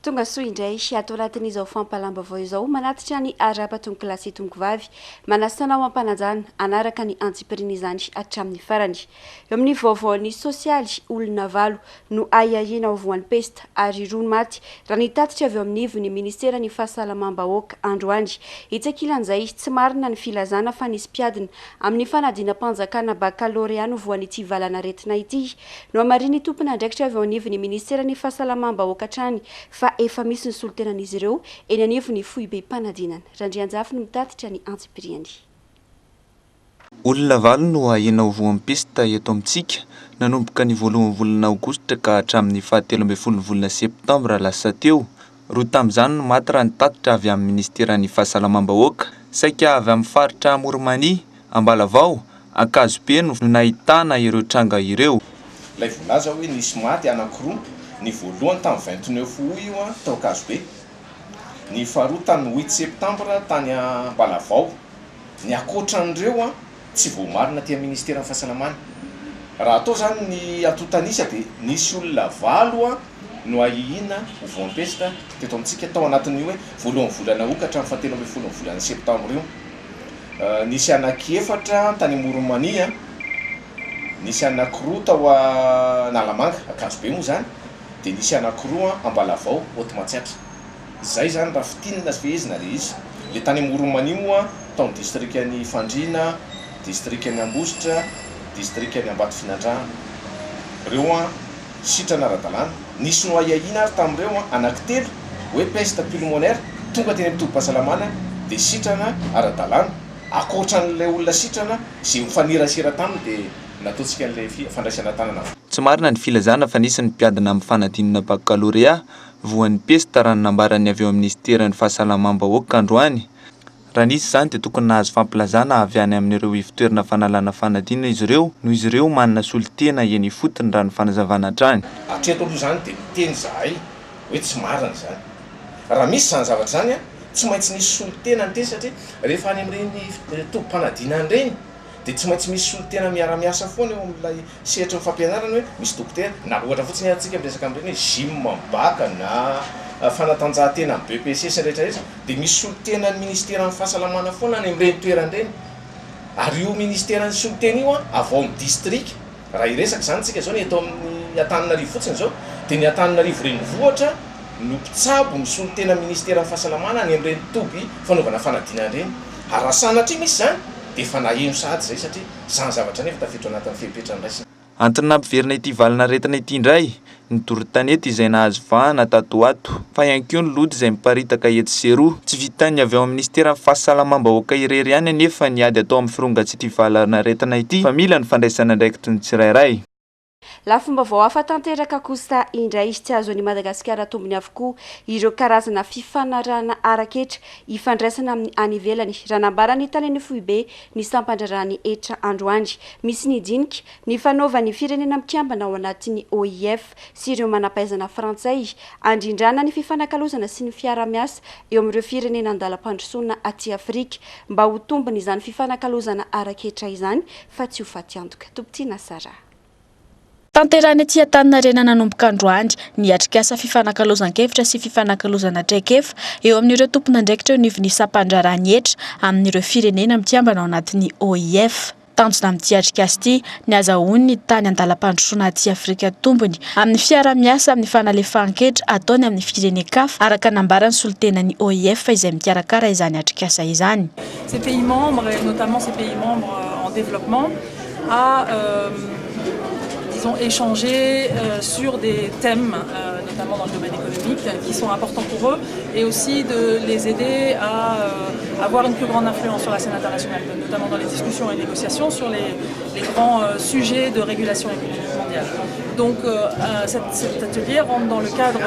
Tonga soa indray ato anatin'izao fampalambavao izao manatitra ny ara-patongo kilasy tongo vavy manasana ao ampanajana anaraka ny antsipirina izany hatramin'ny farany. Eo amin'ny vaovaony sosialy olona valo no aiahina ao voan'ny pesta ary roa maty raha nitatitra avy eo amin'ny ivony ministera ny fahasalamam-bahoaka androany. Itsakilan'izay tsy marina ny filazana fa nisy mpiadina amin'ny fanadina-panjakana bakalorea no voan'ity valana retina ity no amariny tompona andraikitra avy eo anivony ministera ny fahasalamam-bahoaka hatrany fa efa misy ny solotenan'izy ireo eny anivony foibe mpanadinana. Randrianjafy no mitatitra ny antsipiriany. Olona valo no ahena ho voan'ny pesta eto amintsika nanomboka ny voalohan'ny volana aogositra ka hatramin'ny 17 volana septambra lasa teo. Roa tamin'izany no maty raha nitatitra avy amin'ny ministeran'ny fahasalamam-bahoaka saika avy amin'ny faritra Moromania, Ambalavao, Ankazobe no nahitana ireo tranga ireo. Ilay volaza hoe nisy maty anankiroa, ny voalohany tamin'ny 29 io tao Ankazobe, ny faharoa tamin'ny 8 septambra tany Ambalavao. Ny akoatran'ireo tsy voamarina tia ministeran'ny fahasalamana. Raha atao zany ny atotanisa dia nisy olona valo no ahihina ho voan'ny pesta teto amintsika tao anatin'io hoe voalohan'ny volana okatra amin'ny 17 volana septambra io. Nisy anankiefatra tany Moromania, nisy anankiroa tao Analamanga, Ankazobe moa zany, dia nisy anankiroa Ambalavao, Otmatsiatra. Izay zany raha fitinina sy fehezina le izy. Le tany Moromania moa tao distrikan'ny Fandrina, distrikan'ny Ambositra, distrikan'ny Ambatofinandrano. Reo sitrana ara-dalàna. Nisy no aiahina ary tamin'ireo anankitelo hoe peste pulmonaire tonga teny amin'ny tobim-pahasalamana dia sitrana ara-dalàna. Akoatran'ilay olona sitrana sy mifanirasira taminy dia nataontsika an'ilay fandraisana tanana. Tsy marina ny filazana fa nisy ny mpiadina amin'ny fanadinana bakalorea voan'ny pesta raha nambarany avy eo amin'ny ministeran'ny fahasalamam-bahoaka androany. Raha nisy izany dia tokony nahazo fampilazana avy any amin'ireo ivon-toerana fanalana fanadinana izy ireo noho izy ireo manana solitena eny fotony raha ny fanazavana hatrany. Hatreto aloha zany dia miteny zahay hoe tsy marina zany. Raha misy zany zavatra zany tsy maintsy nisy solitena ny teny satria rehefa any amin'ireny tompom-panadinana ireny dia tsy maintsy misy solitena miara-miasa foana eo amin'ilay sehatra ny fampianarana hoe misy dokotera na ohatra fotsiny antsika miresaka amin'ireny hoe gym baka na fanatanjahantena amin'ny BPC sy rehetrarehetra dia misy solitenan'ny ministeran'ny fahasalamana foana any amin'ireny toerana ireny. Ary io ministeran'ny solitena io avao amin'ny district raha iresaka zany tsika zao ny eto amin'ny Antananarivo fotsiny zao dia ny Antananarivo renivohitra no mpitsabo ny solitenan'ny ministeran'ny fahasalamana any amin'ireny toby fanaovana fanadinana ireny. Ary raha sanatria misy zany dia efa naheno sahady zay satria zany zavatra nefa tafiditra anatin'ny fehipetrany raisina. Antony nampiverina ity valana retina ity indray ny doro-tanety izay nahazo vahana tato ato fa ihany koa ny lody izay miparitaka etsy sy eroa tsy vitany avy ao amin'ny ministeran'ny fahasalamam-bahoaka irery ihany anefa niady atao amin'ny firongatsity valana retina ity fa mila ny fandraisana andraikitry ny tsirairay. Lafomba vao hafa tanteraka kosa indray izy tsy azo any Madagasikara tombony avokoa ireo karazana fifanarahana araketra ifandraisana amin'ny any ivelany raha nambarany tany any Foibe ny sampandrarany etra androany. Misy ny dinika ny fanaovan'ny firenena mikambana ao anatin'ny OIF sy ireo manampaizana frantsay andrindrana ny fifanakalozana sy ny fiara-miasa eo amin'ireo firenena andalam-pandrosoana aty Afrika mba ho tombony izany fifanakalozana araketra izany fa tsy ho faty antoka. Tompitiana Sara. Tanterany aty Antaninarenina nanomboka androany ny atrikasa fifanakalozan-kevitra sy fifanakalozana traikefa eo amin'ireo tompon'andraikitra eo nivon'ny sampandrarany etra amin'ireo firenena mikambana ao anatin'ny OIF. Tanjona amin'ity atrikasa ity ny azahoany ny tany andalam-pandrosoana aty Afrika tombony amin'ny fiara-miasa amin'ny fanalefahan-kevitra ataony amin'ny firenen-kafa araka nambarany solitenan'ny OIF izay mikarakara izany atrikasa izany. Ces pays membres et notamment ces pays membres en développement ils ont échangé sur des thèmes, notamment dans le domaine économique, qui sont importants pour eux, et aussi de les aider à avoir une plus grande influence sur la scène internationale, notamment dans les discussions et négociations sur les grands sujets de régulation économique mondiale. Donc cet atelier rentre dans le cadre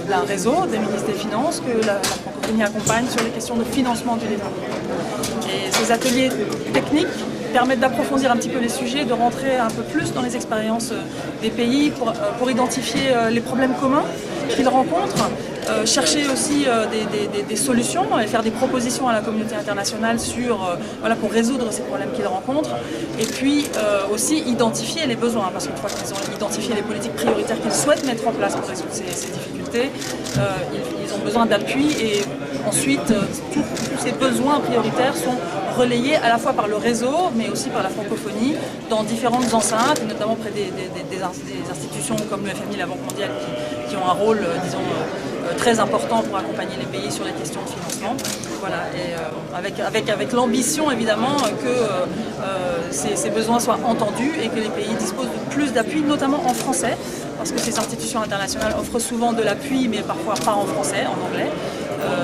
d'un réseau des ministres des Finances que la francophonie accompagne sur les questions de financement du développement. Et ces ateliers techniques permettent d'approfondir un petit peu les sujets, de rentrer un peu plus dans les expériences des pays pour identifier les problèmes communs qu'ils rencontrent chercher aussi des solutions et faire des propositions à la communauté internationale pour résoudre ces problèmes qu'ils rencontrent. Et puis aussi identifier les besoins, parce qu'une fois qu'ils ont identifié les politiques prioritaires qu'ils souhaitent mettre en place pour résoudre ces difficultés, ils ont besoin d'appui et ensuite tous ces besoins prioritaires sont relayés à la fois par le réseau mais aussi par la francophonie dans différentes enceintes, notamment près des institutions comme le FMI, la Banque mondiale qui ont un rôle, disons, très important pour accompagner les pays sur les questions de financement. Voilà, et avec l'ambition évidemment que ces besoins soient entendus et que les pays disposent de plus d'appui, notamment en français, parce que ces institutions internationales offrent souvent de l'appui, mais parfois pas en français, en anglais.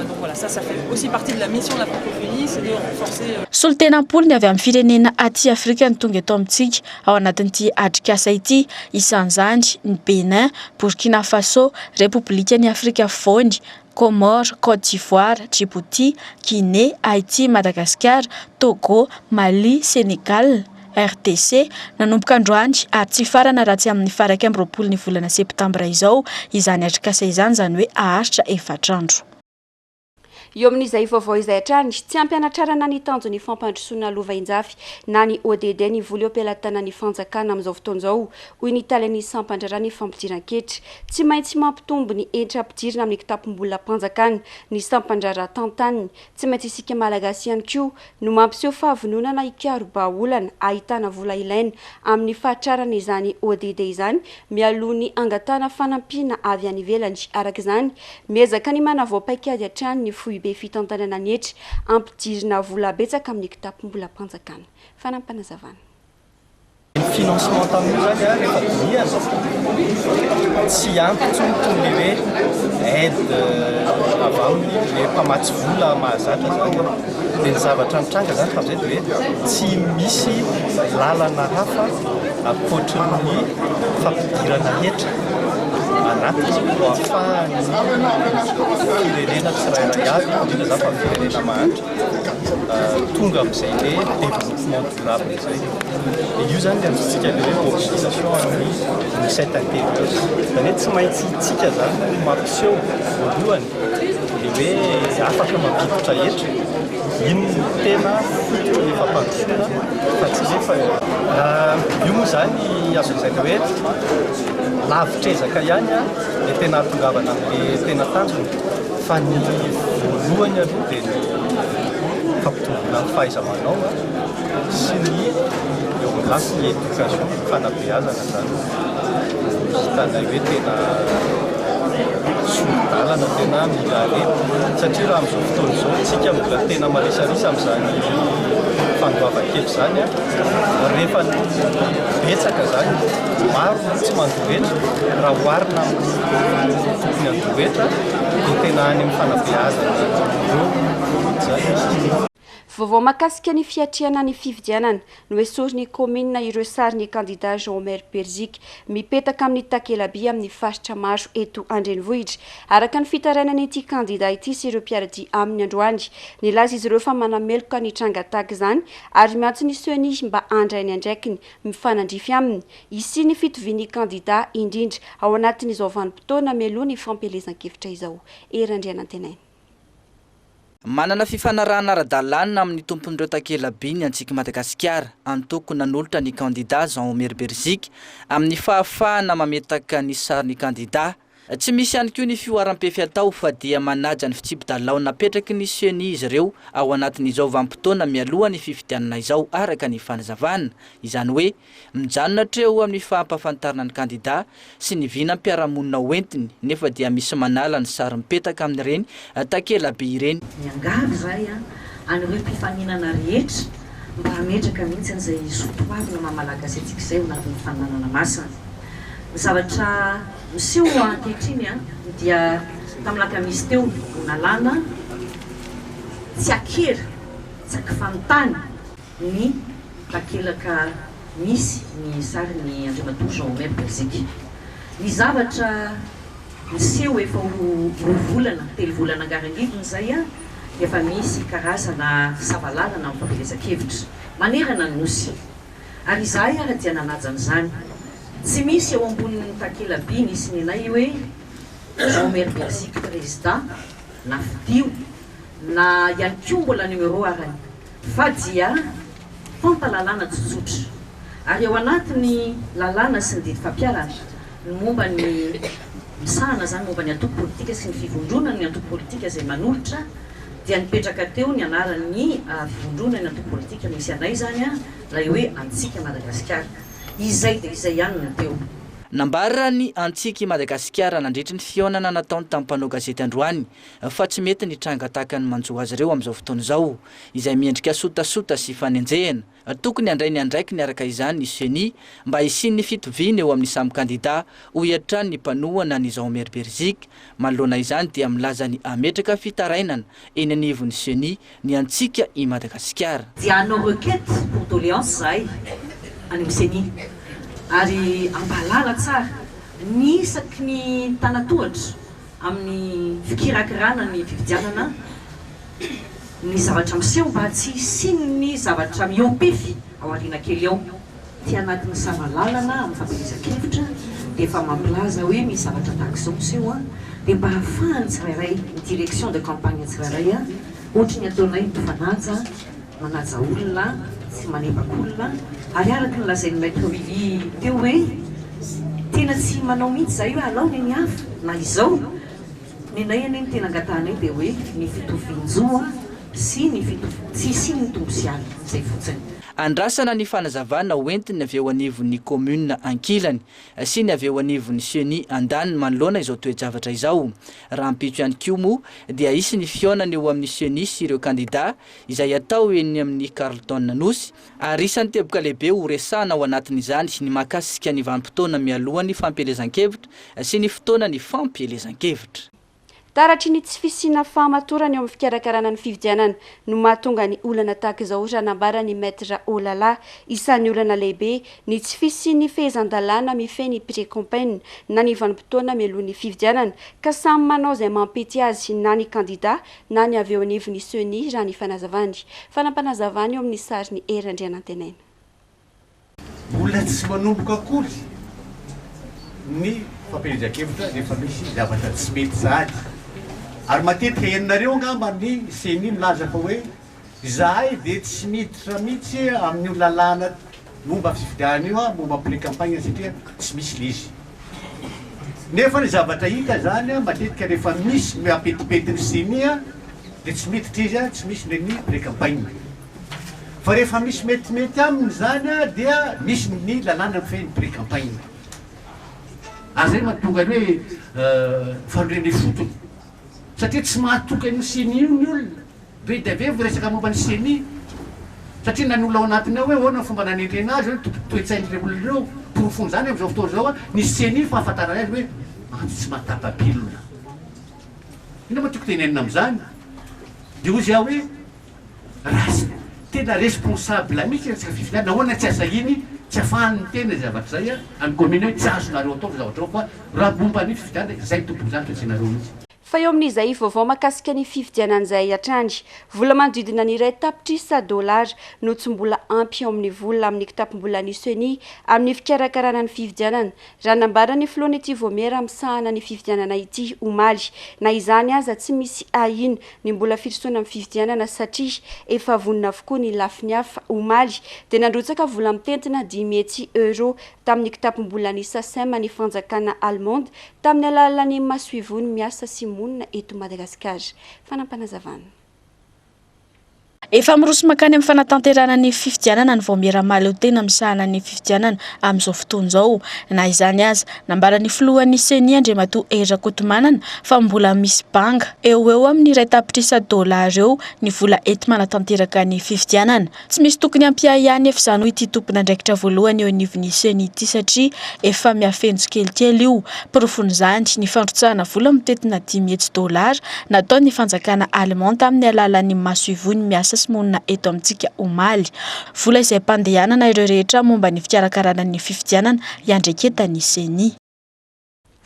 Donc voilà, ça fait aussi partie de la mission de la francophonie, c'est de renforcer. Solotenam-polony avy amin'ny firenena aty Afrika ny tonga eto amintsika ao anatin'ity adrikasa ity, isan'izany ny Bénin, Burkina Faso, République ny Afrika Afovoany, Comores, Côte d'Ivoire, Djibouti, Guinée, Haïti, Madagascar, Togo, Mali, Sénégal, RDC nanomboka androany ary tsy farana raha tsy amin'ny faraky amin'ny 20 ny volana septambra izao izany adrikasa izany, zany hoe aharitra 4 andro. Eo amin'izay vaovao izay hatrany tsy ampianatrarana ny tanjo ny fampandrosoana lovainjafy na ny ODD ny voly ampelatana ny fanjakana amin'izao fotoan'izao hoy ny Italiany sampandrarana ny fampidiran-ketra tsy maintsy mampitombo ny hetra ampidirina amin'ny kitapom-bola mpanjakana ny sampandrara tantaniny tsy maintsy isika malagasy ihany koa no mampiseho fahavononana ikaroba-olana ahitana vola ilaina amin'ny fahatrarana izany ODD izany mialoha ny angatana fanampiana avy any ivelany. Araka izany miezaka ny manavoapaikady hatrany ny fohy be fitantanana ny hetra ampidirina vola betsaka amin'ny kitapom-bola mpanjakana. Fanampanazavana. Financement tamin'io zany rehefa diana tsy ampy intsony toy le hoe aide avy aminy le mpamatsy vola mahazatra zany dia ny zavatra mitranga zany fa amizay dia hoe tsy misy lalana hafa ankoatran'ny fampidirana hetra anatiny ho ahafahany firenena tsirairay avy indrindra zany fa firenena mahantra tonga amin'izay le développement durable izay. Io zany dia amintsika le hoe mobilisation amin'ny cet intérieur zany hoe tsy maintsy tsika zany mampiseho voalohany le hoe afaka mampiditra hetra ino tena fotony ny fampandrosoana fa tsy rehefa io moa zany azo lazaina hoe lavitra ezaka ihany dia tena hatongavana amin'ny tena tanjony fa ny voalohany aloha dia ny fampitombona ny fahaiza-manao sy ny eo amin'asy ny éducation fanabeazana zany hitanay hoe tena solidalana tena mila alena satria raha amin'izao fotoana izao tsika mbola tena marisarisa amin'izany fanovavan-kely zany rehefa betsaka zany maro tsy mandoretra raha oharina amin'ny tokony andoretra dia tena any amin'ny fanabeazana zany. Vaovao mahakasika ny fiatriana ny fifidianana no esoriny komina ireo sary ny kandida Jean-Omer Berzika mipetaka amin'ny takelaby amin'ny faritra maro eto Andrenivohitra. Araka ny fitarainany ity kandida ity sy ireo mpiarady amin'ny androany, nilaza izy ireo fa manameloka ny tranga tahaka izany ary miantso ny seony mba andrainy andraikiny mifanandrify aminy isy ny fitoviany kandida indrindra ao anatin'izao vanim-potoana mialoha ny fampelezan-kevitra izao. Erandrianantenainy. Manana fifanarahana ara-dalàna amin'ny tompon'ireo takelaby ny antsika Madagasikara antoko nanolotra ny kandida Jean-Omer Berzika amin'ny fahafahana mametaka ny sarin'ny kandida. Tsy misy ihany koa ny fioharam-pefy atao fa dia manaja ny fitsipy-dalao napetraky ny seony izy ireo ao anatin'izao vanim-potoana mialoha ny fifidianana izao araka ny fanazavana, izany hoe mijanona hatreo amin'ny fahampafantarana ny kandida sy ny vinam-piarahamonina hoentiny nefa dia misy manala ny sary mipetaka amin'ireny takelaby ireny. Miangavy zay an'ireo mpifaninana rehetra mba hametraka mihitsy an'izay soatoavina mahamalagasy antsika izay ho anatin'ny fananana masina. Zavatra miseho ankehitriny dia tamin'ny alakamisy teo no nalana tsy akera tsy akifantany ny takelaka misy ny sarin'ny Andriamatoa Jean-Omer Berzika. Ny zavatra miseho efa ho volana, telo volana angarangidiny zay dia efa misy karazana fisabalalana amin'ny fampelezan-kevitra manerana ny nosy. Ary izahay dia nanaja an'izany. Tsy misy eo ambonin'ny takelaby nisy nenay hoe Omer Belgique président na fidio na ihany koa mbola numéro arany fa dia fampalalana tsotsotra ary eo anatiny lalàna sy ny didy fampiarana ny momba ny misahana zany momba ny antoko politika sy ny fivondrona ny antoko politika izay manolotra dia nipetraka teo ny anaran'ny fivondrona ny antoko politika misy anay zany a lay hoe Antsika Madagasikara izay dia izay ihany no teo. Nambara ny Antsika Madagasikara nandritra ny fionana nataony tamin'ny mpanao gazety androany fa tsy mety ny tranga tahaka ny manjo azy ireo amin'izao fotoana izao izay miendrika sotasota sy fanenjehana. Tokony handray ny andraiky ny araka izany ny CENI mba hisiny ny fitoviana eo amin'ny samy kandida ho hiatrany ny mpanohana ny Jean-Omer Belgique. Manoloana izany dia milaza ny ametraka fitarainana eny anivon'ny CENI ny Antsika i Madagasikara. Dia hanao requête pour doléance zahay any amin'ny CENI ary ambalala tsara ny isaky ny tanatohatra amin'ny fikirakirana ny fifidianana ny zavatra miseho mba tsy hisiny ny zavatra miopefy ao ariana kely ao ty anatin'ny samalalana amin'ny fampielezan-kevitra dia efa mampilaza hoe misy zavatra tahaka izao miseho a dia mba hahafahany tsirairay ny direction de campagne tsirairay a ohatra ny ataonay mpifanaja manaja olona sy manepak'olona ary araky ny lazain'ny maître Willy teo hoe tena tsy manao mihitsy zay hoe alao ny hafa na izao ny nay ane ny tena angatanay dia hoe ny fitovinjoa sy ny ny tombosialy zay fotsiny. Andrasana ny fanazavana hoentiny avy eo anivon'ny commune Ankilany sy ny avy eo anivon'ny CENI andaniny manoloana izao toe-javatra izao. Raha mpitso ihany koa moa dia hisy ny fionana eo amin'ny CENI sy ireo kandida izay atao eny amin'ny Carlton Nosy ary isan'ny teboka lehibe ho resahana ao anatin'izany ny mahakasika ny vanim-potoana mialohan'ny fampielezan-kevitra sy ny fotoana ny fampielezan-kevitra. Taratry ny tsy fisiana fahamatorana eo amin'ny fikarakarana ny fividianana no mahatonga ny olana tahaka izao raha nambara ny maître Olala isan'ny olana lehibe ny tsy fisiany fehezan-dalàna mifeny pré-campagne na ny vanim-potoana mialohan'ny fividianana ka samy manao izay mampety azy na ny kandida na ny avy eo anivon'ny CENI raha ny fanazavany. Fanampanazavany eo amin'ny sary ny Erandrianantenaina. Olona tsy manomboka akory ny fampielezan-kevitra rehefa misy zavatra tsy mety sahady. Ary matetika henonareo angamba ny CENI milaza fa hoe zahay dia tsy miditra mihitsy amin'ny lalàna momba fifidianana io a momba pré-campagne satria tsy misy lizy. Nefa ny zavatra hita zany a matetika rehefa misy apetipetiny CENI a dia tsy miditra izy a tsy misy ny pré-campagne. Fa rehefa misy metimety aminy zany a dia misy ny lalàna mifehny pré-campagne. Azay mahatonga ny hoe fanondreny fotony satria tsy mahatoka ny CENI io ny olona be dia be resaka momba ny CENI satria na ny olona ao anatiny ao hoe ahoana fomba nanendrena azy hoe toe-tsain'ireo olona ireo porofony zany amin'izao fotoana zao a ny CENI fahafantarana azy hoe tsy matapa-bilona. Ina matoko tenenina amin'izany dia ozy aho hoe raha tena responsable mihitsy resaka fifidianana nahoana tsy azahiny tsy afahany tena zavatra zay a amin'ny commune hoe tsy azonareo atao zavatra ao fa raha momba ny fifidianana zay tompony zany toetsinareo mihitsy. Fa eo amin'izay vaovao mahakasika ny fifidianan'izay atrandry vola manodidina ny iray tapitrisa dolara no tsy mbola ampy eo amin'ny vola amin'ny kitapom-bola ny CENI amin'ny fikarakarana ny fifidianana raha nambara ny filohan'ny ity Voamer misahana ny fifidianana ity omaly na izany aza tsy misy ahino ny mbola fitrosoana amin'ny fifidianana satria efa vonona avokoa ny lafiny hafa omaly dia nandrotsaka vola mitentina 10,000 euro tamin'ny kitapom-bola ny SACEM ny fanjakana allemande tamin'ny alalan'ny masoivony miasa sy monina eto Madagasikara. Fanampanazavana. Efa miroso makany amin'ny fanatanterana ny fifidianana ny Voamer maleo tena misahana ny fifidianana amin'izao fotoana izao na izany aza nambara ny filohan'ny CENI Andriamatoa Erakotomanana fa mbola misy banga eo amin'ny iray tapitrisa dolara eo ny vola ety manatanteraka ny fifidianana. Tsy misy tokony ampiahany efa izany ho ity tompon'andraikitra voalohany eo anivon'ny CENI ity satria efa miafenjo kelikely io. Porofony izany ny fandrotsahana vola mitetina 10,000 dolara nataony fanjakana allemande amin'ny alalan'ny masoivony miasa monina eto amintsika omaly vola izay mpandehanana ireo rehetra momba ny fikarakarana ny fifidianana iandreketany CENI.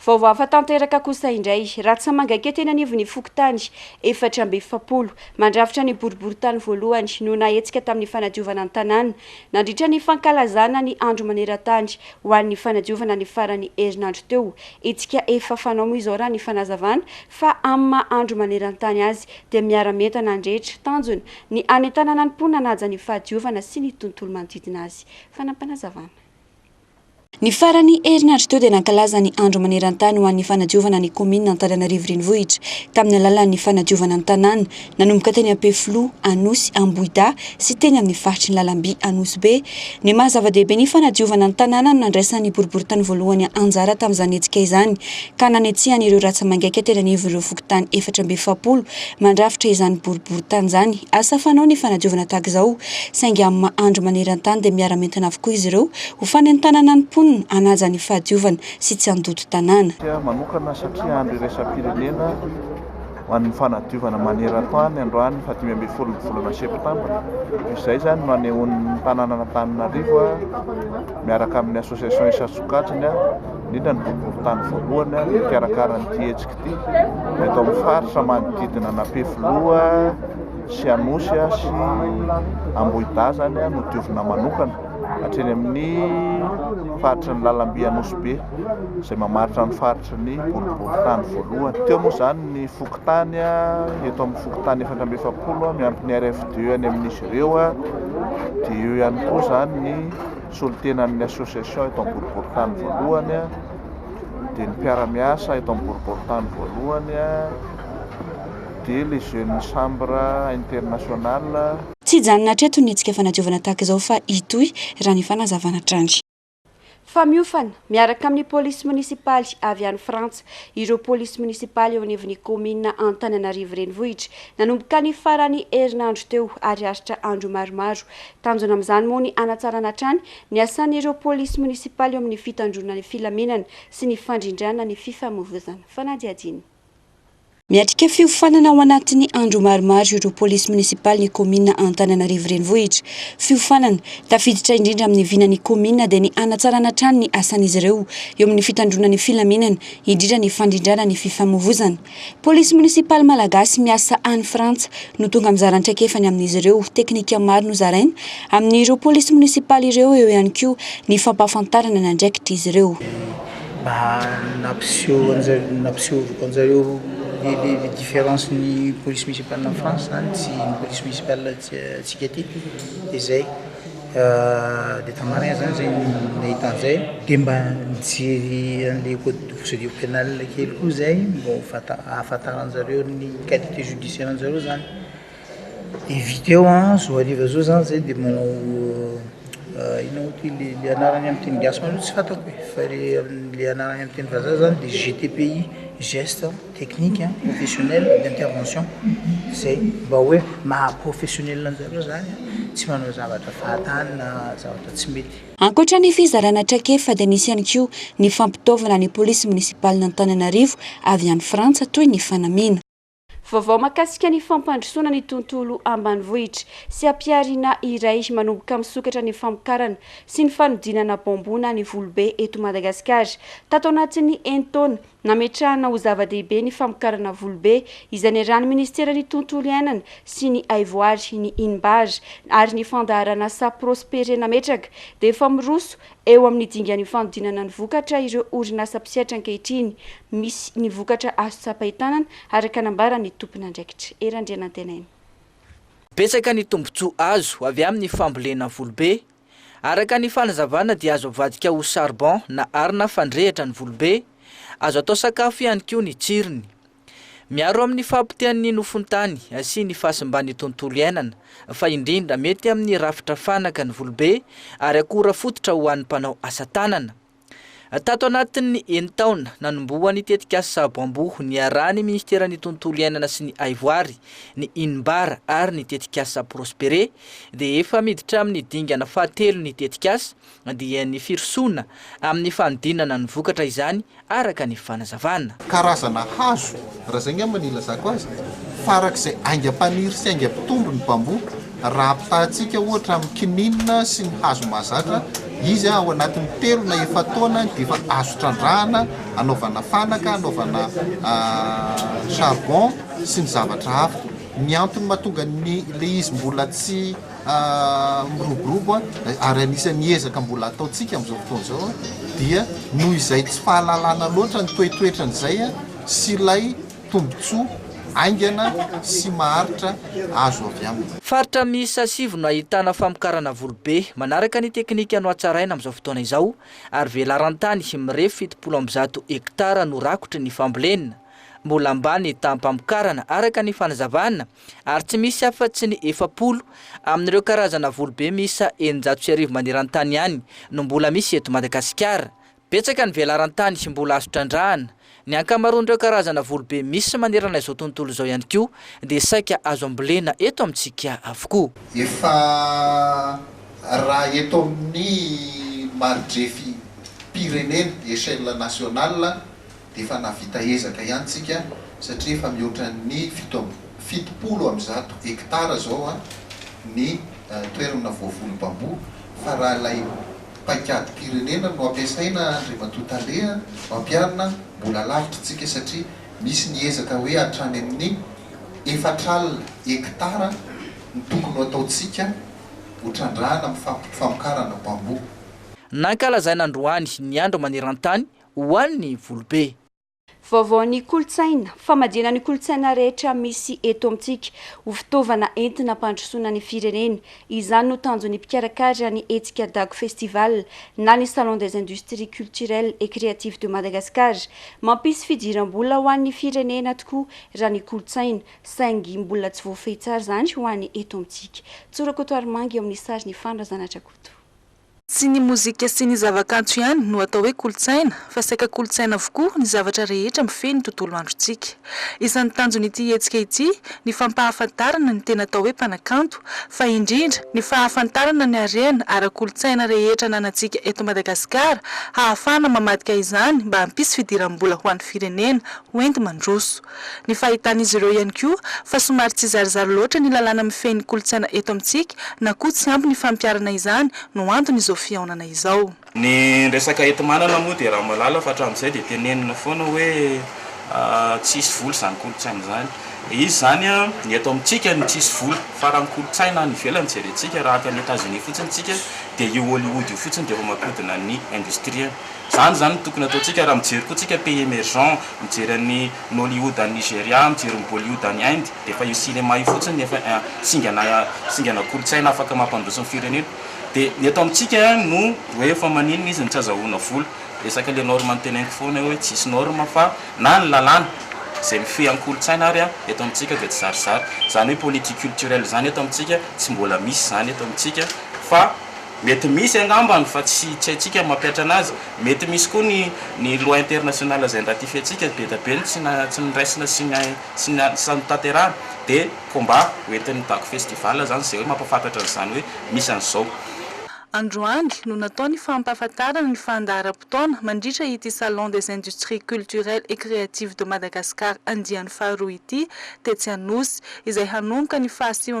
Vaovao hafa tanteraka kosa indray Ratsamangaiky teny anivon'ny Fokontany 420 mandrafitra ny boriboritany voalohany no nahetsika tamin'ny fanadiovana ny tanàna nandritra ny fankalazana ny andro maneran-tany ho an'ny fanadiovana ny farany herinandro teo. Itsika efa fanao izao raha ny fanazavana fa amin'ny andro maneran-tany azy dia miara-mentana andrehetra tanjona ny any tanàna ny mponina naja ny fahadiovana sy ny tontolo manodidina azy. Fanampanazavana. Ny farany herinandro teo dia nankalaza ny andro maneran-tany ho an'ny fanadiovana ny komina Antananarivo renivohitra tamin'ny alalan'ny fanadiovana ny tanàna nanomboka teny Ampefilo, Anosy, Ambohida sy teny amin'ny faritry ny Lalamby, Anosy be. Ny mahazava-dehibe ny fanadiovana ny tanàna no nandraisan'ny boriboritany voalohany anjara tamin'izany hetsika izany ka nanetsihany ireo Ratsamangaiky teny anivon'ireo Fokontany 420 mandrafitra izany boriboritany izany. Asa fanao ny fanadiovana tahaka izao saingy amin'ny andro maneran-tany dia miara-mentana avokoa izy ireo ho fanentanana ny anaja ny fahadiovana sy tsy andoto tanàna. Manokana satria andro iraisam-pirenena ho an'ny fanadiovana maneran-tany androany 10 volana septambra. Izay zany no anehoan'ny tanàna Antananarivo miaraka amin'ny association isa-sokajiny indrindra ny boriboritany voalohany mikarakara ny hetsika ity eto amin'ny faritra manodidina Ampefilo sy Anosy sy Ambohida zany no diovina manokana hatreny amin'ny faritra ny Lalamby, Anosy be izay mamaritra ny faritra ny boriboritany voalohany. Teo moa zany ny Fokontany eto amin'ny Fokontany 420 miampy ny RFD any amin'izy ireo dia eo ihany koa zany ny solotenan'ny association eto amin'ny boriboritany voalohany dia ny mpiara-miasa eto amin'ny boriboritany voalohany dia les jeunes chambre internationale. Tsy janona hatreto ny hetsika fanadiovana tahaka izao fa itoy raha ny fanazavana trandry. Fa miofana miaraka amin'ny polisy munisipaly avy any Frantsa ireo polisy munisipaly eo anivon'ny komina Antananarivo renivohitra nanomboka ny farany herinandro teo ary aritra andro maromaro. Tanjona amin'izany moa ny anatsarana trany ny asan'ireo polisy munisipaly eo amin'ny fitandrona ny filaminana sy ny fandrindrana ny fifamoivoizana. Fanadiadina. Miatrika fiofanana ao anatin'ny andro maromaro ireo polisy munisipaly ny komina Antananarivo renivohitra. Fiofanana tafiditra indrindra amin'ny vinan'ny komina dia ny anatsarana trany ny asan'izy ireo eo amin'ny fitandrona ny filaminana indrindra ny fandrindrana ny fifamoivoizana. Polisy munisipaly malagasy miasa any Frantsa no tonga mizara antraikefany amin'izy ireo teknika maro no zaraina amin'ireo polisy munisipaly ireo eo ihany koa ny fampahafantarana nandraikitra izy ireo. Les différences ni police municipale en France, ni police municipale Tsiketi, des tamarins, des tanzais, des les codes de procédure pénale qui est le cousin, bon, ni qualité judiciaire en zéro zan. Éviter, soit des vasos en zé, des mono. Les anaranyam tin gasma tsy fatako fa les anaranyam tin vazazan des GTPI gestes techniques professionnels d'intervention c'est bah ouais ma professionnel lanzaro zany tsy manao zavatra fahatany na zavatra tsy mety. Ankoatra ny fizarana traikefa dia nisy ihany koa ny fampitaovana ny polisy munisipaly n'Antananarivo avy any Frantsa toy ny fanamiana. Vaovao makasika ny fampandrosoana ny tontolo ambanivohitra sy ampiarina iray manomboka misokatra ny famokarana sy ny fanodinana bambona ny volobe eto Madagasikara. Tato anatin'ny taona nametrahana ho zava-dehibe ny famokarana volobe izay niarahany ministeran'ny tontolo iainana sy ny aivoary ny Inbar ary ny fandaharana sa prospere nametraka dia efa miroso eo amin'ny dingan'ny fanodinana ny vokatra ireo orinasa mpisaitra ankehitriny misy ny vokatra azo tsapahitanana araka nambara ny tompona andraikitra erandrena tenainy. Betsaka ny tombontsoa azo avy amin'ny fambolena volobe araka ny fanazavana dia azo avadika ho charbon na arina fandrehatra ny volobe azo atao sakafo ihany koa ny tsirony. Miaro amin'ny fampitehan'ny nofony tany sy ny fahasimban'ny tontolo iainana fa indrindra mety amin'ny rafitra fanaka ny volobe ary akora fototra ho an'ny mpanao asa tanana. Tato anatin'ny taona nanomboany tetikasa bamboho ny arahany ministeran'ny tontolo iainana sy ny aivoary ny Inbar ary ny tetikasa prospere dia efa miditra amin'ny dingana fahatelo ny tetikasa dia ny firosona amin'ny fanodinana ny vokatra izany araka ny fanazavana. Karazana hazo raha zay ngamba ny ilazako azy farak'izay aingam-paniry sy aingam-pitombo ny bamboho raha apitahantsika ohatra amin'ny kininina sy ny hazo mahazatra izy ao anatin'ny 3 na 4 taona dia efa azo trandrahana anaovana fanaka, anaovana charbon sy ny zavatra hafa. Ny antony mahatonga le izy mbola tsy miroborobo ary anisan'ny ezaka mbola ataontsika amin'izao fotoana izao dia noho izay tsy fahalalana loatra ny toetoetran'izay sy ilay tombontsoa aingana sy maharitra azo avy aminy. Faritra miisa 7 no ahitana famokarana volobe manaraka ny teknika no hatsaraina amin'izao fotoana izao ary velarantany mirefy 70 hektara no rakotra ny fambolena. Mbola ambany tampam-pamokarana araka ny fanazavana ary tsy misy afa-tsy ny 70 amin'ireo karazana volobe miisa 900 maneran-tany ihany no mbola misy eto Madagasikara. Betsaka ny velarantany sy mbola azo trandrahana. Ny ankamaroan'ireo karazana volobe misy manerana izao tontolo izao ihany koa dia saika azo ambolena eto amintsika avokoa. Efa raha eto amin'ny maridrefy pirenena échelle nationale dia efa navita ezaka ihany tsika satria efa mihoatra ny 70 hektara zao ny toerana voavolo bambo fa raha ilay paikady pirenena no ampiasaina Andriamatoa mampiarina mbola lavitra tsika satria misy ny ezaka hoe hatrany amin'ny 4 hektara ny tokony ataontsika ho trandrahana amin'ny famokarana bambo. Nankalazaina androany ny andro maneran-tany ho an'ny volobe. Vaovaon'ny kolotsaina, famadihana ny kolotsaina rehetra misy eto amintsika ho fitaovana entina hampandrosoana ny firenena. Izany no tanjon'ny mpikarakara ny hetsika Dago Festival na ny Salon des Industries Culturelles et Créatives de Madagascar. Mampisy fidiram-bola ho an'ny firenena tokoa raha ny kolotsaina saingy mbola tsy voafehy tsara izany ho an'ny eto amintsika. Tsorakoto Armangy amin'ny sary ny Fandrazana Trakoto. Tsy ny mozika sy ny zavakanto ihany no atao hoe kolotsaina fa saika kolotsaina avokoa ny zavatra rehetra mifehy ny tontolo androntsika. Isan'ny tanjon'ity hetsika ity ny fampahafantarana ny tena atao hoe mpanakanto fa indrindra ny fahafantarana ny harena ara-kolotsaina rehetra nanantsika eto Madagasikara hahafana mamadika izany mba hampisy fidiram-bola ho an'ny firenena hoendy mandroso. Ny fahitan'izy ireo ihany koa fa somary tsy zarizary loatra ny lalàna mifehy ny kolotsaina eto amintsika na koa tsy ampy ny fampiarana izany no antony izao fiaonana izao. Ny resaka entimanana moa dia raha malala fa hatramin'izay dia tenenina foana hoe tsisy vola izany kolotsaina izany. Izy zany ny eto amintsika ny tsisy vola fa raha ny kolotsaina ny ivelany jerentsika raha any États-Unis fotsiny tsika dia io Hollywood io fotsiny dia efa mampihodina ny industrie. Zany tokony ataontsika raha mijery koa tsika pays émergent, mijery ny Nollywood any Nigeria, mijery ny Bollywood any Inde, dia efa io cinéma io fotsiny efa singana kolotsaina afaka mampandroso ny firenena. Dia ny eto amintsika no hoe efa maninona izy ny tsy azahoana vola. Resaka le norme teneniko foana hoe tsisy norme fa na ny lalàna izay mifehy amin'ny kolotsaina ary eto amintsika dia tsy zarizary. Zany hoe politique culturelle zany eto amintsika tsy mbola misy zany eto amintsika fa mety misy angambany fa tsy haintsika mampiatra anazy. Mety misy koa ny loi internationale izay ratifientsika be da be tsy niraisina sy nitanterahana dia combat hoentin'ny Dago Festival zany izay hoe mampafantatra an'izany hoe misy an'izao. Androany no nataony fampahafantarana ny fandaharam-potoana mandritra ity Salon des Industries Culturelles et Créatives de Madagascar andiany faharoa ity tetsy Anosy izay hanomboka ny 15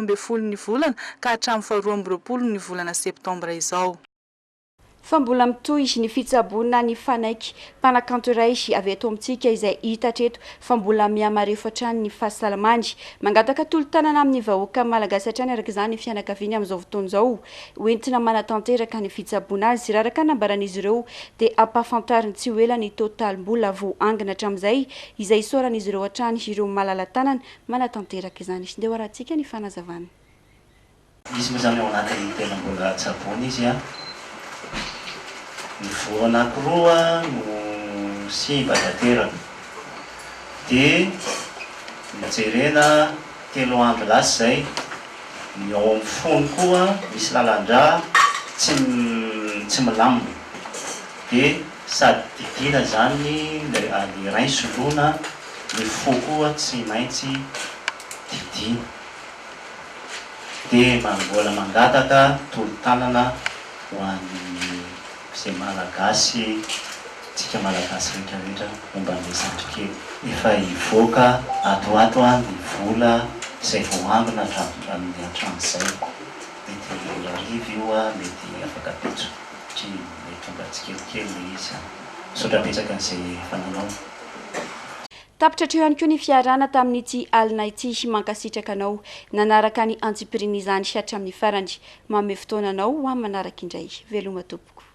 ny volana ka hatramin'ny 12 ny volana septambra izao. Fa mbola mitohy ny fitsaboana ny fanaiky mpanakanto iray avy eto amintsika izay hita hatreto fa mbola mihamarefo hatrany ny fahasalamany. Mangataka tolo-tanana amin'ny vahoaka malagasy hatrany araka izany ny fianakaviany amin'izao fotoana izao hoentina manatanteraka ny fitsaboana azy. Raha araka nambaran'izy ireo dia ampahafantariny tsy ho ela ny totalim-bola voangina hatramin'izay izay isaoran'izy ireo hatrany ireo malala-tanana manatanteraka izany. Ndeha ho arahantsika ny fanazavana. Izy moa zany ao anatin'ny tena mbola tsaboana izy ny voa anankiroa no sy badateraka dia mijerena 3 andro lasa zay ny ao amin'ny fony koa misy lalandra tsy milamina dia sady didina zany le rain soloana ny fo koa tsy maintsy didina dia mbola mangataka tolo-tanana ho an'ny izay malagasy tsika malagasy rehetrarehetra momba ny zandrikely efa hivoaka atoato ny vola izay voangina amin'ny hatramin'izay mety arivo io mety afaka petso. satria tonga tsikelikely izy sotrapetsaka an'izay fananao. Tapitra treo ihany koa ny fiarana tamin'ity alina ity mankasitraka anao nanaraka ny antsipiriny izany hatramin'ny farany. Manome fotoana anao ho amin'ny manaraka indray. Veloma tompoko.